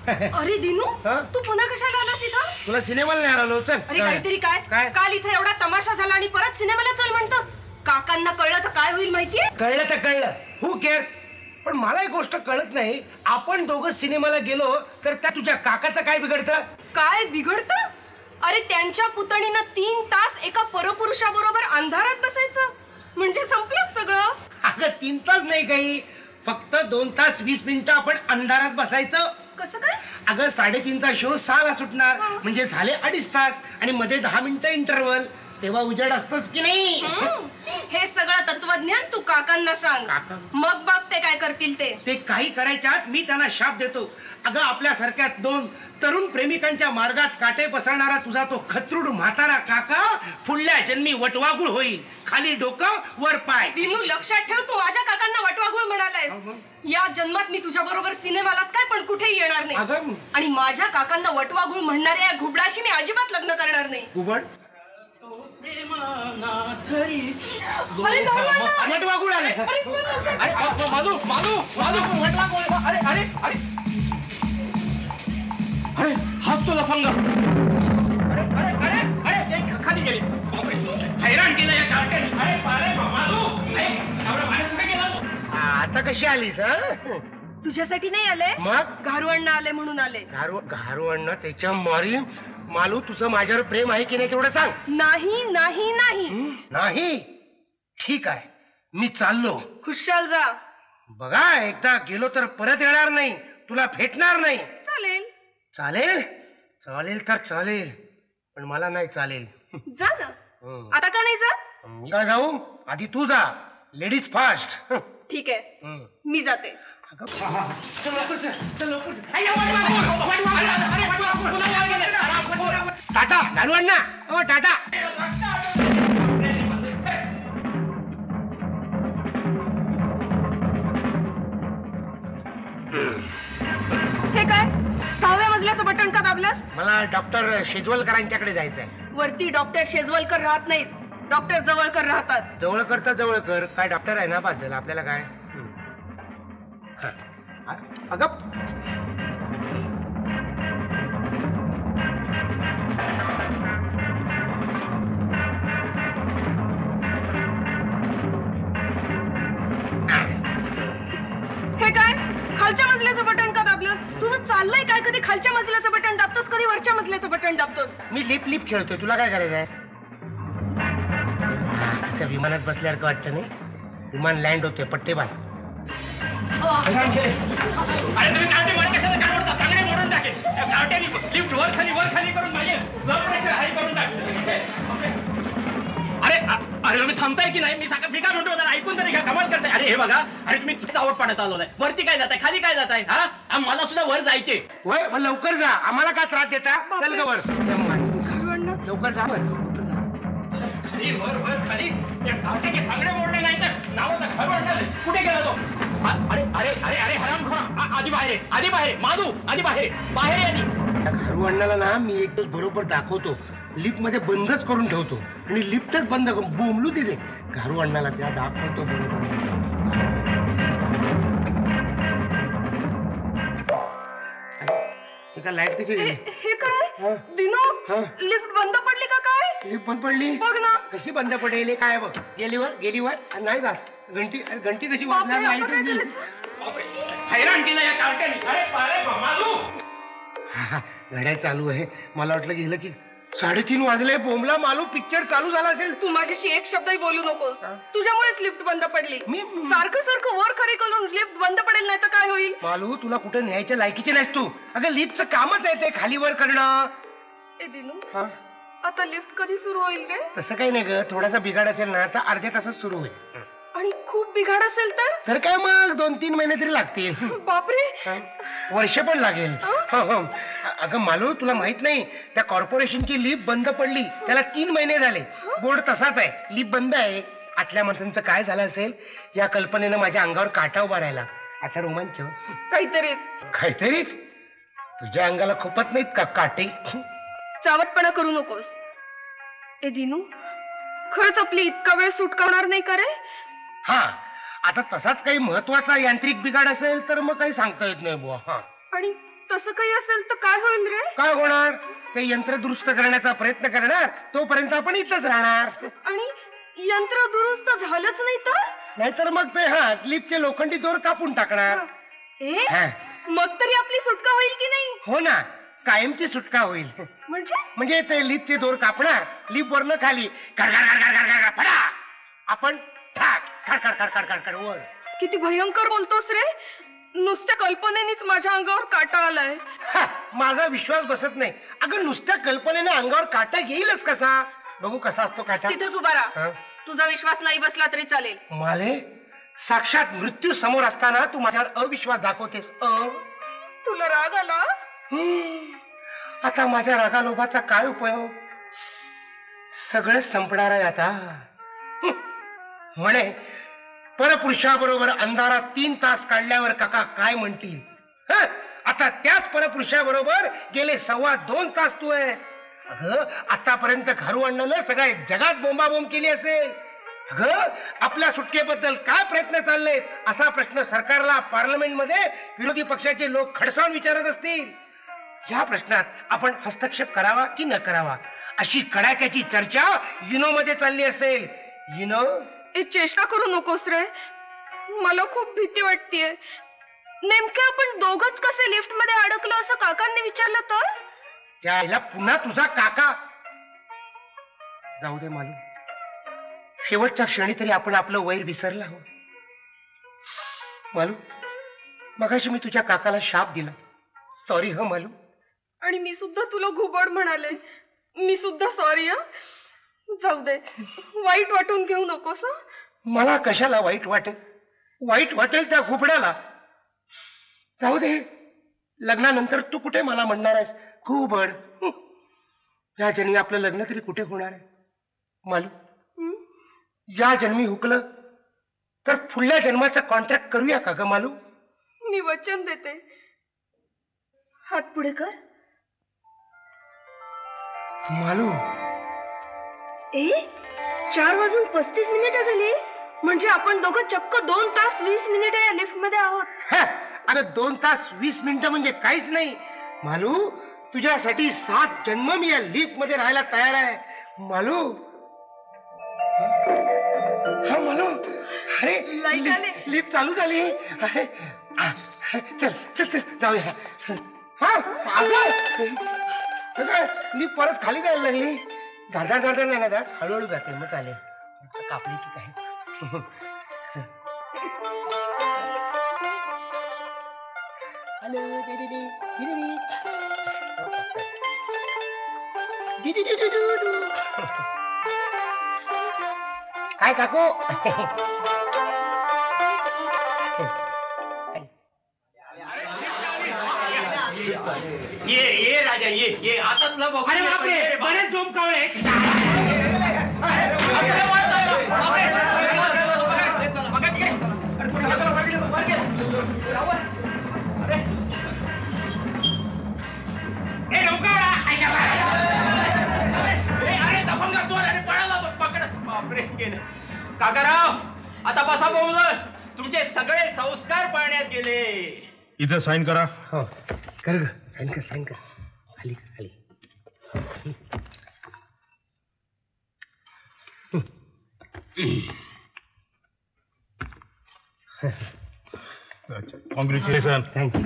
अरे दिनू, तू पुन्हा कशाला आलास इथं? तुला सिनेमाला नाही आलो. चल. अरे काहीतरी काय काल इथे एवढा तमाशा झाला आणि परत सिनेमाला चल म्हणतोस. काकांना कळलं तर काय होईल माहितीये? कळलं तर कळलं, हू केअर्स. पण मला एक गोष्ट कळत नाही, आपण दोघं सिनेमाला गेलो तर त्या तुझ्या काकाचं काय बिघडतं? काय बिघडतं? अरे त्यांच्या पुतणीनं 3 तास एका परपुरुषाबरोबर अंधारात बसायचं म्हणजे संपलंच सगळं. अगं 3 तास नाही, काही फक्त 2 तास 20 मिनिटं आपण अंधारात बसायचं. कसं काय? अगं 3:30चा शो 6ला सुटणार, म्हणजे झाले 2.5 तास आणि मध्ये 10 मिनिटं इंटरव्हल. तेव्हा उजेड असतोच की नाही? हे सगळं तत्वज्ञान तू काकांना सांग, मग बघ ते काय करतील. ते काही करायच्या आत मी त्यांना शाप देतो. अगं आपल्यासारख्या 2 तरुण प्रेमिकांच्या मार्गात काटे पसरणारा तुझा तो खतरूड म्हातारा काका पुढल्या जन्मी वटवागुळ होईल. खाली डोकं वर पाय. दिनू लक्षात ठेव, तू माझ्या काकांना वटवागुळ म्हणालायस. या जन्मात मी तुझ्या बरोबर सिनेमालाच काय पण कुठेही येणार नाही. आणि माझ्या काकांना वटवागुळ म्हणणाऱ्या या घुबडाशी मी अजिबात लग्न करणार नाही. घुबड? वटवागुळ आले. माधू माधू माधू वटवागुळ. अरे अरे अरे अरे हाच तो लफंगा. अरे अरे अरे अरे खाली गेली. हैराण केलं या कार्टेल. अरे अरे माधू बाहेर कुठे गेला? आता कशी आलीस? तुझ्यासाठी नाही आले, मग घारू अण्णा आले म्हणून आले. घारू अण्णा? त्याच्या मारी. मालू तुझं माझ्यावर प्रेम आहे की नाही तेवढं सांग. नाही नाही नाही. नाही? ठीक आहे, मी चाललो. खुशाल जा. बघा, एकदा गेलो तर परत येणार नाही, तुला भेटणार नाही. चालेल चालेल चालेल तर चालेल, पण मला नाही चालेल. जा ना. आता का नाही जात? मी का जाऊ? आधी तू जा. Ladies fast. ठीक आहे, मी जाते. टाटा घालू अण्णा. हो टाटा. हे काय 6व्या मजल्याचं बटन का दाबलंस? मला डॉक्टर शेजवलकरांच्याकडे जायचंय. वरती डॉक्टर शेजवलकर राहत नाहीत, डॉक्टर जवळकर राहतात. जवळकर तर जवळकर, काय डॉक्टर आहे ना बाजूला, आपल्याला काय? अगं हे काय खालच्या मजल्याचं बटन का दाबलंस? तुझं चाललंय काय? कधी खालच्या मजल्याचं बटन दाबतोस, कधी वरच्या मजल्याचं बटन दाबतोस. मी लिप लिप खेळतोय, तुला काय करायचंय? असं विमानात बसल्यासारखं वाटतं नाही? विमान लँड होतोय, पट्टे बांध. अरे तुम्ही काटे वर कशाला काय मोडता? चांगले मोडून टाकेल. काट्याने लिफ्ट वर खाली करून माझे ब्लड प्रेशर हाय करून टाकेल. अरे अरे तुम्ही थांबताय की नाही? मी काय म्हणतो जरा ऐकून तरी घ्या. कमाल करताय. अरे हे बघा, अरे तुम्ही चावटपणा चालवलाय. वरती काय जाताय, खाली काय जाताय? हा मला सुद्धा वर जायचे. वय मग लवकर जा, आम्हाला काय त्रास देता? चल ग वर. लवकर जा. खाली वर वर खाली. काट्याचे तांगडे मोडले नाही तर नावाचा घर वाटलं. कुठे गेला तो? अरे अरे अरे अरे हरामखोरा. आधी बाहेर, आधी बाहेर. माधू आधी बाहेर, बाहेर आधी. घरू अण्णाला ना मी एक दिवस बरोबर दाखवतो. लिफ्ट मध्ये बंदच करून ठेवतो आणि लिफ्टच बंद बोंबलू तिथे. घरू अण्णाला त्या दाखवतो बरोबर. लाईट कशी गेली? हे काय दिनू, लिफ्ट बंद पडली का काय? लिफ्ट बंद पडली? बघ ना. कशी कशी बंद पडेल? काय बघ. गेलीवर नाही जात. घंटी कशी वाजणार? लाईट हैराण केलं या कार्टेल. अरे माधू घड्याळ चालू आहे. मला वाटलं गेलं की 3:30 वाजले. बोंबला मालू, पिक्चर चालू झाला असेल. तू माझ्याशी एक शब्दही बोलू नकोस. तुझ्यामुळेच लिफ्ट बंद पडली. सारखं वर खरी करून लिफ्ट बंद पडेल नाही तर काय होईल? मालू, तुला कुठे न्यायच्या लायकीची नाहीस तू. अगं लिफ्टचं कामच आहे ते खाली वर करणं. ए दिनू, आता लिफ्ट कधी सुरू होईल रे? तसं काही नाही ग, थोडासा बिघाड असेल ना तर अर्ध्या तासात सुरू होईल. आणि खूप बिघाड असेल तर काय मग 2-3 महिने तरी लागतील. बापरे, वर्ष पण लागेल. अगं मालू, तुला माहित नाही, त्या कॉर्पोरेशनची लिफ्ट बंद पडली त्याला 3 महिने झाले. बोर्ड तसाच आहे, लिफ्ट बंद आहे. आतल्या माणसांचं काय झालं असेल या कल्पनेनं माझ्या अंगावर काटा उभा राहिला. आता रोमांच. काहीतरीच तुझ्या अंगाला खूपच नाहीत का काटे? चावटपणा करू नकोस. ए दिनू, खरंच आपली इतका वेळ सुटका होणार नाही का रे? हा, आता तसाच काही महत्वाचा यांत्रिक बिघाड असेल तर मग काही सांगता येत नाही बुवा. आणि तसं काही असेल तर काय होईल रे? काय होणार? ते यंत्र दुरुस्त करण्याचा प्रयत्न करणार, तोपर्यंत आपण इथंच राहणार. आणि यंत्र दुरुस्त झालंच नाही तर? नाहीतर मग ते लिफ्टचे लोखंडी दोर कापून टाकणार. हा. मग तरी आपली सुटका होईल की नाही? हो ना, कायमची सुटका होईल. म्हणजे ते लिफ्टचे दोर कापणार, लिफ्ट वरनं खाली फडा, आपण वर. किती भयंकर बोलतोस रे. नुसत्या कल्पनेनेच माझ्या अंगावर काटा आलाय. माझा विश्वास बसत नाही. अगं नुसत्या कल्पनेने अंगावर काटा येईलच कसा? बघू कसा असतो काटा. तिथेच उभा राहा. तुझा विश्वास नाही बसला तरी चालेल. माले, साक्षात मृत्यू समोर असताना तू माझ्यावर अविश्वास दाखवतेस. तुला राग आला? आता माझ्या रागालोभाचा काय उपयोग? सगळं संपणार आहे आता. म्हणे परपुरुषाबरोबर अंधारात 3 तास काढल्यावर काका काय म्हणतील? आता त्याच परपुरुषाबरोबर गेले 2.25 तास तू आहेस. अगं आतापर्यंत घरवंडानं सगळ्या जगात बोंबाबोंब केली असेल. अगं आपल्या सुटकेबद्दल काय प्रयत्न चाललेत असा प्रश्न सरकारला पार्लमेंटमध्ये विरोधी पक्षाचे लोक खडसावून विचारत असतील. या प्रश्नात आपण हस्तक्षेप करावा की न करावा अशी कडाक्याची चर्चा युनो मध्ये चालली असेल. युनो, चेष्टा करू नकोस रे. मला खूप भीती वाटतेय. नेमके आपण दोघच कसे लिफ्ट मध्ये अडकलो असं काकांनी विचारलं तर? त्याला पुन्हा तुझा काका. जाऊ दे मालू, शेवटच्या क्षणी तरी आपण आपलं वैर विसरला आहोत. मालू, मगाशी मी तुझ्या काकाला शाप दिला. सॉरी ह मालू. आणि मी सुद्धा तुला घुबड म्हणाले. मी सुद्धा सॉरी. जाऊ दे, वाईट वाटून घेऊ नकोस. मला कशाला वाईट वाटेल? वाईट वाटेल त्या घुबडाला. जाऊ दे, लग्नानंतर तू कुठे मला म्हणणार आहेस घुबड? या जन्मी आपलं लग्न तरी कुठे होणार आहे मालू? या जन्मी हुकलं तर पुढल्या जन्माचा कॉन्ट्रॅक्ट करूया का ग मालू? मी वचन देते. हात पुढे कर. मालू, 4:35 झाली. म्हणजे आपण दोघं चक्क 2 तास 20 मिनिटे या लिफ्ट मध्ये आहोत. अरे 2 तास 20 मिनिटं म्हणजे काहीच नाही मालू. तुझ्यासाठी 7 जन्म मी या लिफ्ट मध्ये राहायला तयार आहे मालू. हा मालू, अरे लिफ्ट चालू झाली. अरे चल चल चल जाऊया. लिफ्ट परत खाली जायला लागली. धाडधाड धाडधाड नाही ना, हळूहळू जाते मग चालेल. कापली की काय? काय काकू? ये राजा ये आताच ना बघ. अरे बापरे, बरेच जोमकावळे. काकाराव, आता बसा बोमलस. तुमचे सगळे संस्कार पाळण्यात गेले. इथं साईन करा. हो कर ग, साईन कर साईन कर. खाली खाली. कॉंग्रॅच्युलेशन. थँक्यू.